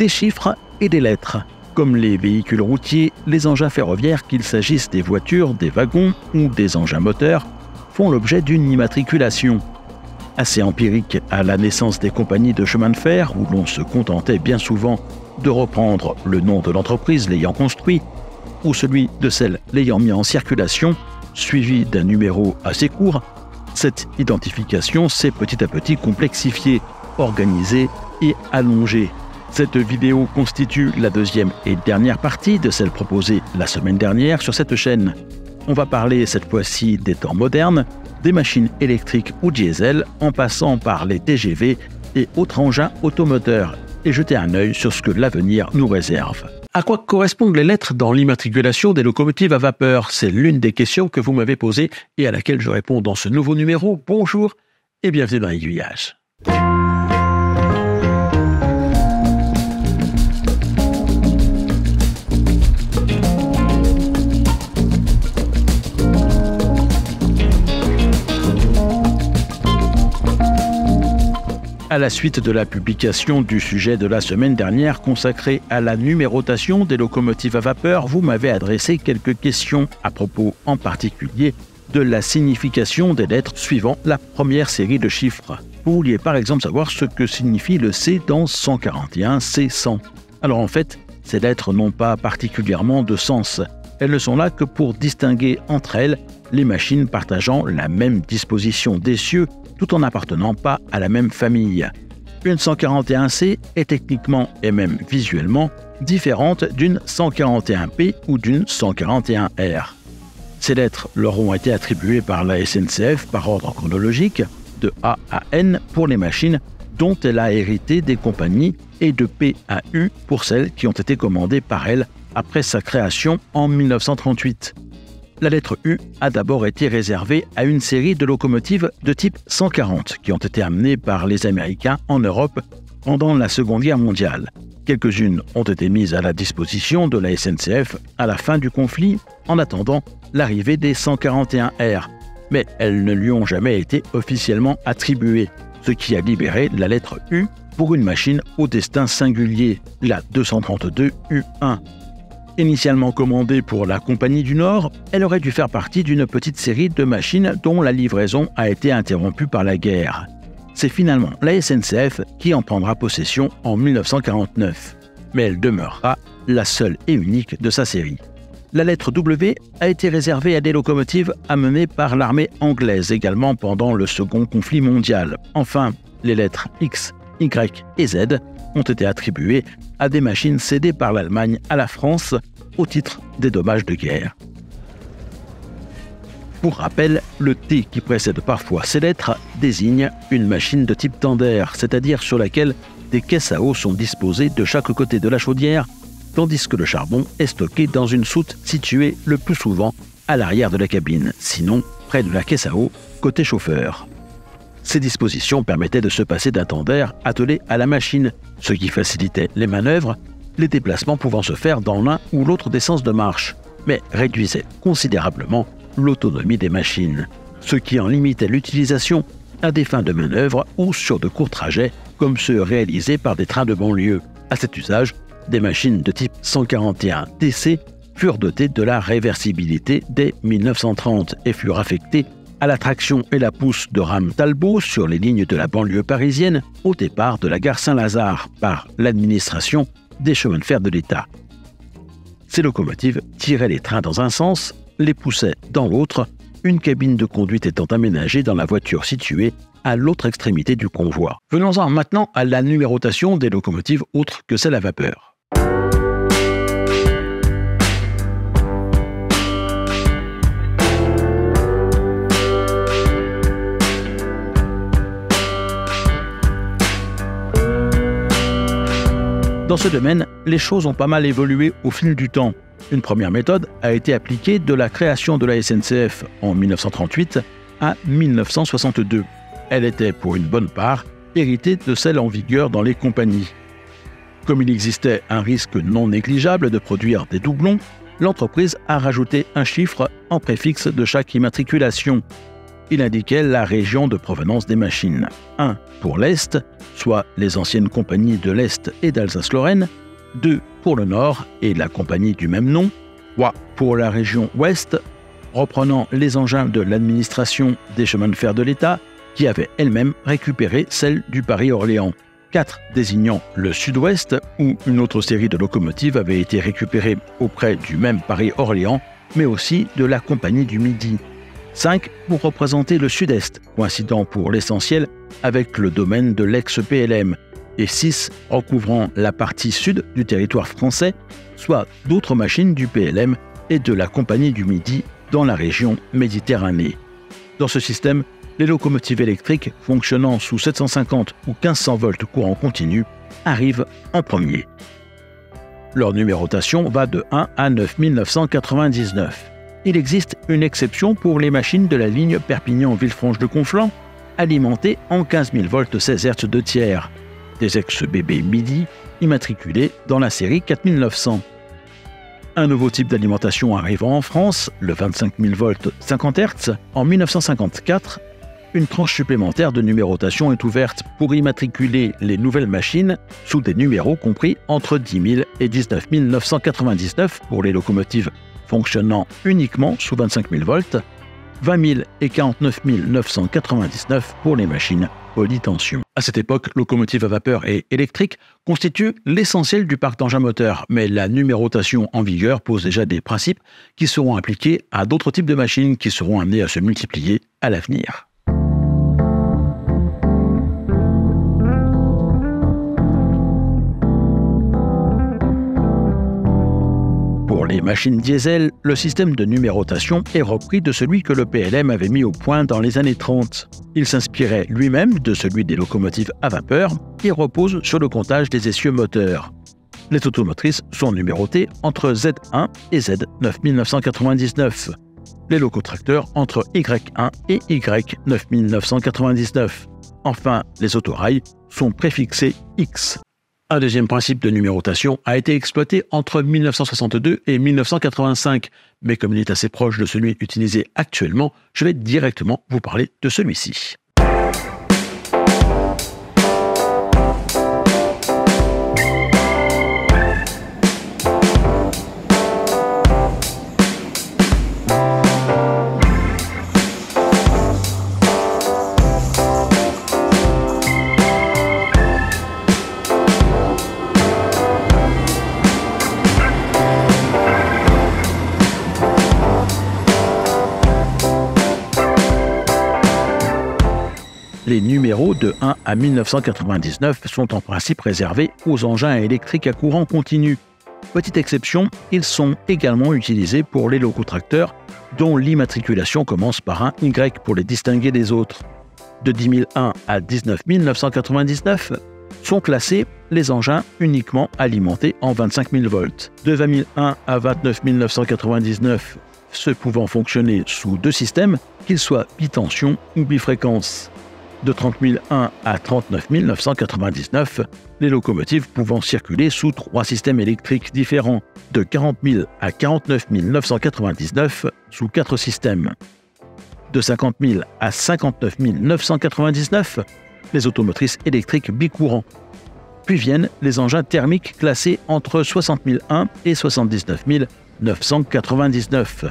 des chiffres et des lettres. Comme les véhicules routiers, les engins ferroviaires, qu'il s'agisse des voitures, des wagons ou des engins moteurs, font l'objet d'une immatriculation. Assez empirique à la naissance des compagnies de chemin de fer, où l'on se contentait bien souvent de reprendre le nom de l'entreprise l'ayant construit, ou celui de celle l'ayant mis en circulation, suivi d'un numéro assez court, cette identification s'est petit à petit complexifiée, organisée et allongée. Cette vidéo constitue la deuxième et dernière partie de celle proposée la semaine dernière sur cette chaîne. On va parler cette fois-ci des temps modernes, des machines électriques ou diesel, en passant par les TGV et autres engins automoteurs, et jeter un œil sur ce que l'avenir nous réserve. À quoi correspondent les lettres dans l'immatriculation des locomotives à vapeur? C'est l'une des questions que vous m'avez posées et à laquelle je réponds dans ce nouveau numéro. Bonjour et bienvenue dans Aiguillage. À la suite de la publication du sujet de la semaine dernière consacré à la numérotation des locomotives à vapeur, vous m'avez adressé quelques questions à propos en particulier de la signification des lettres suivant la première série de chiffres. Vous vouliez par exemple savoir ce que signifie le C dans 141 C100. Alors en fait, ces lettres n'ont pas particulièrement de sens. Elles ne sont là que pour distinguer entre elles les machines partageant la même disposition d'essieu tout en n'appartenant pas à la même famille. Une 141C est techniquement et même visuellement différente d'une 141P ou d'une 141R. Ces lettres leur ont été attribuées par la SNCF par ordre chronologique, de A à N pour les machines dont elle a hérité des compagnies et de P à U pour celles qui ont été commandées par elle après sa création en 1938. La lettre U a d'abord été réservée à une série de locomotives de type 140 qui ont été amenées par les Américains en Europe pendant la Seconde Guerre mondiale. Quelques-unes ont été mises à la disposition de la SNCF à la fin du conflit en attendant l'arrivée des 141R, mais elles ne lui ont jamais été officiellement attribuées, ce qui a libéré la lettre U pour une machine au destin singulier, la 232 U1. Initialement commandée pour la Compagnie du Nord, elle aurait dû faire partie d'une petite série de machines dont la livraison a été interrompue par la guerre. C'est finalement la SNCF qui en prendra possession en 1949, mais elle demeurera la seule et unique de sa série. La lettre W a été réservée à des locomotives amenées par l'armée anglaise également pendant le second conflit mondial. Enfin, les lettres X, Y et Z ont été attribuées à des machines cédées par l'Allemagne à la France au titre des dommages de guerre. Pour rappel, le T qui précède parfois ces lettres désigne une machine de type tender, c'est-à-dire sur laquelle des caisses à eau sont disposées de chaque côté de la chaudière, tandis que le charbon est stocké dans une soute située le plus souvent à l'arrière de la cabine, sinon près de la caisse à eau côté chauffeur. Ces dispositions permettaient de se passer d'un tender attelé à la machine, ce qui facilitait les manœuvres, les déplacements pouvant se faire dans l'un ou l'autre des sens de marche, mais réduisait considérablement l'autonomie des machines, ce qui en limitait l'utilisation à des fins de manœuvre ou sur de courts trajets, comme ceux réalisés par des trains de banlieue. À cet usage, des machines de type 141 TC furent dotées de la réversibilité dès 1930 et furent affectées à la traction et la pousse de rames Talbot sur les lignes de la banlieue parisienne au départ de la gare Saint-Lazare par l'administration des chemins de fer de l'État. Ces locomotives tiraient les trains dans un sens, les poussaient dans l'autre, une cabine de conduite étant aménagée dans la voiture située à l'autre extrémité du convoi. Venons-en maintenant à la numérotation des locomotives autres que celles à vapeur. Dans ce domaine, les choses ont pas mal évolué au fil du temps. Une première méthode a été appliquée de la création de la SNCF en 1938 à 1962. Elle était pour une bonne part héritée de celle en vigueur dans les compagnies. Comme il existait un risque non négligeable de produire des doublons, l'entreprise a rajouté un chiffre en préfixe de chaque immatriculation. il indiquait la région de provenance des machines. 1 pour l'Est, soit les anciennes compagnies de l'Est et d'Alsace-Lorraine, 2 pour le Nord et la compagnie du même nom, 3 pour la région Ouest, reprenant les engins de l'administration des chemins de fer de l'État, qui avait elle-même récupéré celle du Paris-Orléans. 4 désignant le Sud-Ouest, où une autre série de locomotives avait été récupérée auprès du même Paris-Orléans, mais aussi de la Compagnie du Midi. 5 pour représenter le Sud-Est, coïncidant pour l'essentiel avec le domaine de l'ex-PLM, et 6 recouvrant la partie sud du territoire français, soit d'autres machines du PLM et de la Compagnie du Midi dans la région Méditerranée. Dans ce système, les locomotives électriques fonctionnant sous 750 ou 1500 volts courant continu arrivent en premier. Leur numérotation va de 1 à 9999. Il existe une exception pour les machines de la ligne Perpignan-Villefranche-de-Conflans, alimentées en 15 000 volts 16 Hz de tiers, des ex-BB Midi immatriculés dans la série 4900. Un nouveau type d'alimentation arrivant en France, le 25 000 volts 50 Hz, en 1954, une tranche supplémentaire de numérotation est ouverte pour immatriculer les nouvelles machines sous des numéros compris entre 10 000 et 19 999 pour les locomotives fonctionnant uniquement sous 25 000 volts, 20 000 et 49 999 pour les machines polytension. À cette époque, locomotives à vapeur et électriques constituent l'essentiel du parc d'engins moteurs, mais la numérotation en vigueur pose déjà des principes qui seront appliqués à d'autres types de machines qui seront amenés à se multiplier à l'avenir. Pour les machines diesel, le système de numérotation est repris de celui que le PLM avait mis au point dans les années 30. Il s'inspirait lui-même de celui des locomotives à vapeur et repose sur le comptage des essieux moteurs. Les automotrices sont numérotées entre Z1 et Z9999. Les locotracteurs entre Y1 et Y9999. Enfin, les autorails sont préfixés X. Un deuxième principe de numérotation a été exploité entre 1962 et 1985, mais comme il est assez proche de celui utilisé actuellement, je vais directement vous parler de celui-ci. Les numéros de 1 à 1999 sont en principe réservés aux engins électriques à courant continu. Petite exception, ils sont également utilisés pour les locotracteurs dont l'immatriculation commence par un Y pour les distinguer des autres. De 10 001 à 19 999 sont classés les engins uniquement alimentés en 25 000 volts. De 20 001 à 29 999, ceux pouvant fonctionner sous deux systèmes, qu'ils soient bitension ou bifréquence. De 30 001 à 39 999, les locomotives pouvant circuler sous trois systèmes électriques différents, de 40 000 à 49 999 sous quatre systèmes. De 50 000 à 59 999, les automotrices électriques bicourants. Puis viennent les engins thermiques classés entre 60 001 et 79 999.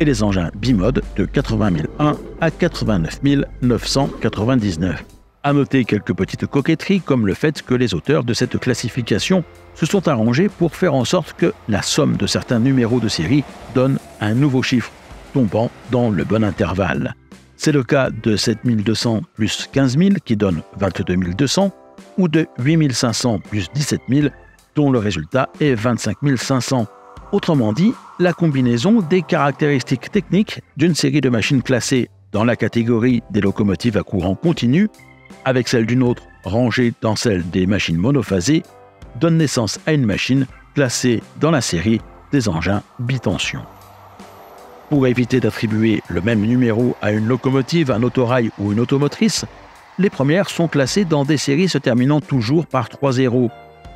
Et les engins bimodes de 80 001 à 89 999. À noter quelques petites coquetteries comme le fait que les auteurs de cette classification se sont arrangés pour faire en sorte que la somme de certains numéros de série donne un nouveau chiffre, tombant dans le bon intervalle. C'est le cas de 7200 plus 15 000 qui donne 22 200 ou de 8500 plus 17 000 dont le résultat est 25 500. Autrement dit, la combinaison des caractéristiques techniques d'une série de machines classées dans la catégorie des locomotives à courant continu avec celle d'une autre rangée dans celle des machines monophasées donne naissance à une machine classée dans la série des engins bitension. Pour éviter d'attribuer le même numéro à une locomotive, un autorail ou une automotrice, les premières sont classées dans des séries se terminant toujours par 3 zéros,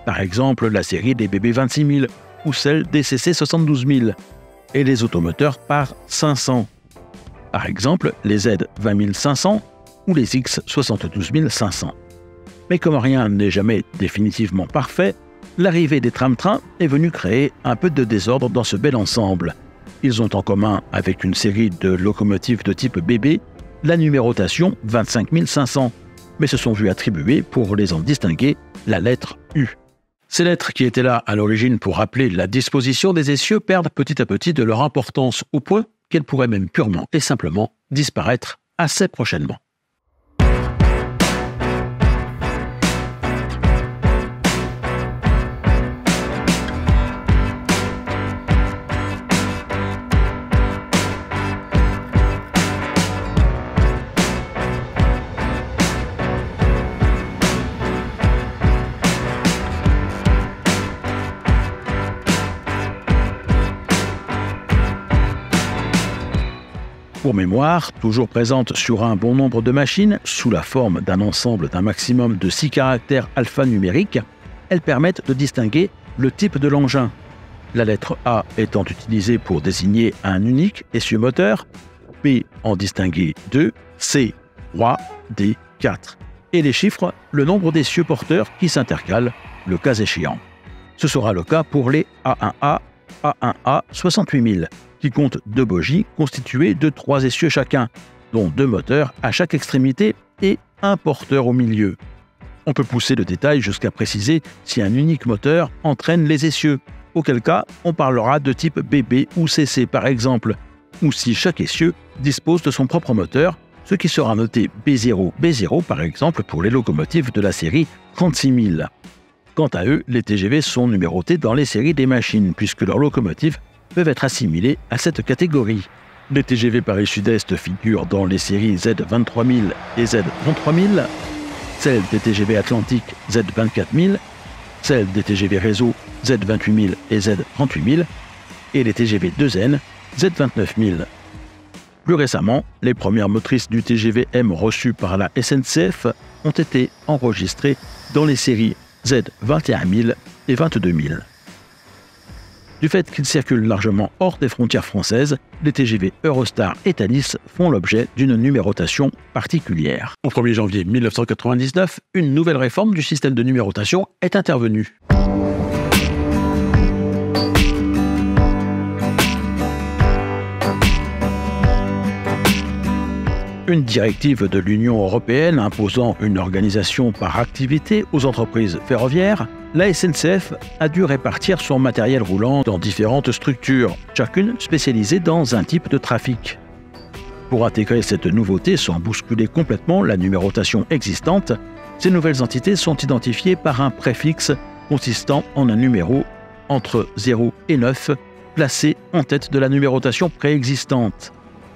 par exemple la série des BB 26 000 ou celle des CC 72 000, et les automoteurs par 500. par exemple les Z 20500 ou les X 72500. Mais comme rien n'est jamais définitivement parfait, l'arrivée des tram-trains est venue créer un peu de désordre dans ce bel ensemble. Ils ont en commun avec une série de locomotives de type BB la numérotation 25500, mais se sont vus attribuer, pour les en distinguer, la lettre U. Ces lettres qui étaient là à l'origine pour rappeler la disposition des essieux perdent petit à petit de leur importance au point qu'elles pourraient même purement et simplement disparaître assez prochainement. Pour mémoire, toujours présente sur un bon nombre de machines, sous la forme d'un ensemble d'un maximum de 6 caractères alphanumériques, elles permettent de distinguer le type de l'engin. La lettre A étant utilisée pour désigner un unique essieu moteur, B en distinguer 2, C 3, D 4. Et les chiffres, le nombre d'essieux porteurs qui s'intercalent, le cas échéant. Ce sera le cas pour les A1A, A1A 68000. Qui compte 2 bogies constituées de 3 essieux chacun, dont 2 moteurs à chaque extrémité et un porteur au milieu. On peut pousser le détail jusqu'à préciser si un unique moteur entraîne les essieux, auquel cas on parlera de type BB ou CC par exemple, ou si chaque essieu dispose de son propre moteur, ce qui sera noté B0 par exemple pour les locomotives de la série 36000. Quant à eux, les TGV sont numérotés dans les séries des machines, puisque leurs locomotives peuvent être assimilés à cette catégorie. Les TGV Paris Sud-Est figurent dans les séries Z23000 et Z33000, celles des TGV Atlantique Z24000, celles des TGV Réseau Z28000 et Z38000, et les TGV 2N Z29000. Plus récemment, les premières motrices du TGV M reçues par la SNCF ont été enregistrées dans les séries Z21000 et 22000. Du fait qu'ils circulent largement hors des frontières françaises, les TGV Eurostar et Thalys font l'objet d'une numérotation particulière. Au 1er janvier 1999, une nouvelle réforme du système de numérotation est intervenue. Une directive de l'Union européenne imposant une organisation par activité aux entreprises ferroviaires, la SNCF a dû répartir son matériel roulant dans différentes structures, chacune spécialisée dans un type de trafic. Pour intégrer cette nouveauté sans bousculer complètement la numérotation existante, ces nouvelles entités sont identifiées par un préfixe consistant en un numéro entre 0 et 9, placé en tête de la numérotation préexistante.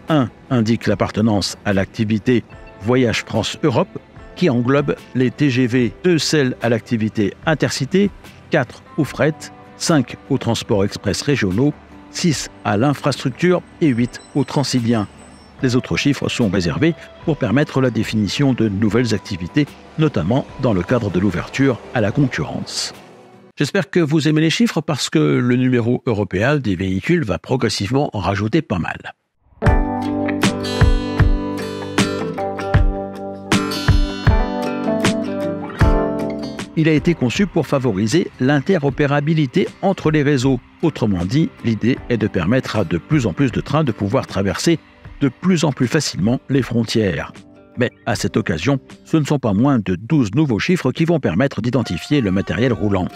1 indique l'appartenance à l'activité Voyage France-Europe, qui englobe les TGV, 2 celles à l'activité Intercité, 4 au fret, 5 aux transports express régionaux, 6 à l'infrastructure et 8 aux transiliens. Les autres chiffres sont réservés pour permettre la définition de nouvelles activités, notamment dans le cadre de l'ouverture à la concurrence. J'espère que vous aimez les chiffres parce que le numéro européen des véhicules va progressivement en rajouter pas mal. Il a été conçu pour favoriser l'interopérabilité entre les réseaux. Autrement dit, l'idée est de permettre à de plus en plus de trains de pouvoir traverser de plus en plus facilement les frontières. Mais à cette occasion, ce ne sont pas moins de 12 nouveaux chiffres qui vont permettre d'identifier le matériel roulant.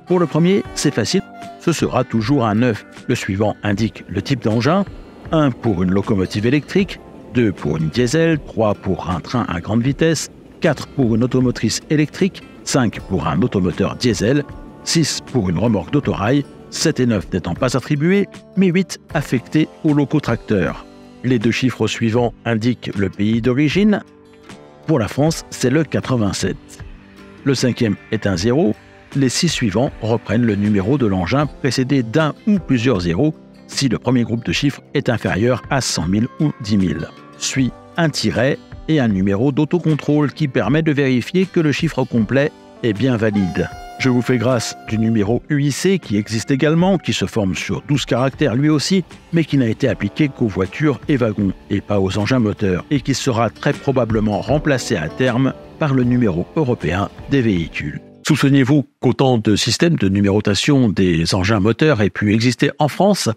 Pour le premier, c'est facile, ce sera toujours un 9. Le suivant indique le type d'engin, 1 pour une locomotive électrique, 2 pour une diesel, 3 pour un train à grande vitesse, 4 pour une automotrice électrique, 5 pour un automoteur diesel, 6 pour une remorque d'autorail, 7 et 9 n'étant pas attribués, mais 8 affectés aux locotracteurs. Les 2 chiffres suivants indiquent le pays d'origine. Pour la France, c'est le 87. Le 5e est un 0. Les 6 suivants reprennent le numéro de l'engin précédé d'un ou plusieurs zéros si le premier groupe de chiffres est inférieur à 100 000 ou 10 000. Suit un tiret et un numéro d'autocontrôle qui permet de vérifier que le chiffre complet est bien valide. Je vous fais grâce du numéro UIC qui existe également, qui se forme sur 12 caractères lui aussi, mais qui n'a été appliqué qu'aux voitures et wagons, et pas aux engins moteurs, et qui sera très probablement remplacé à terme par le numéro européen des véhicules. Souvenez-vous qu'autant de systèmes de numérotation des engins moteurs aient pu exister en France.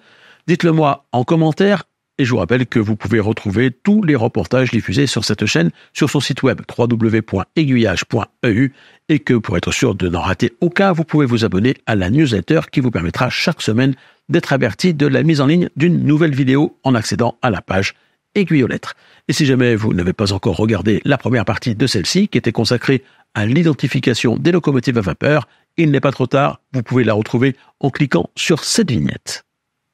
Dites-le moi en commentaire. Et je vous rappelle que vous pouvez retrouver tous les reportages diffusés sur cette chaîne sur son site web www.aiguillage.eu et que pour être sûr de n'en rater aucun, vous pouvez vous abonner à la newsletter qui vous permettra chaque semaine d'être averti de la mise en ligne d'une nouvelle vidéo en accédant à la page Aiguille aux lettres. Et si jamais vous n'avez pas encore regardé la première partie de celle-ci qui était consacrée à l'identification des locomotives à vapeur, il n'est pas trop tard, vous pouvez la retrouver en cliquant sur cette vignette.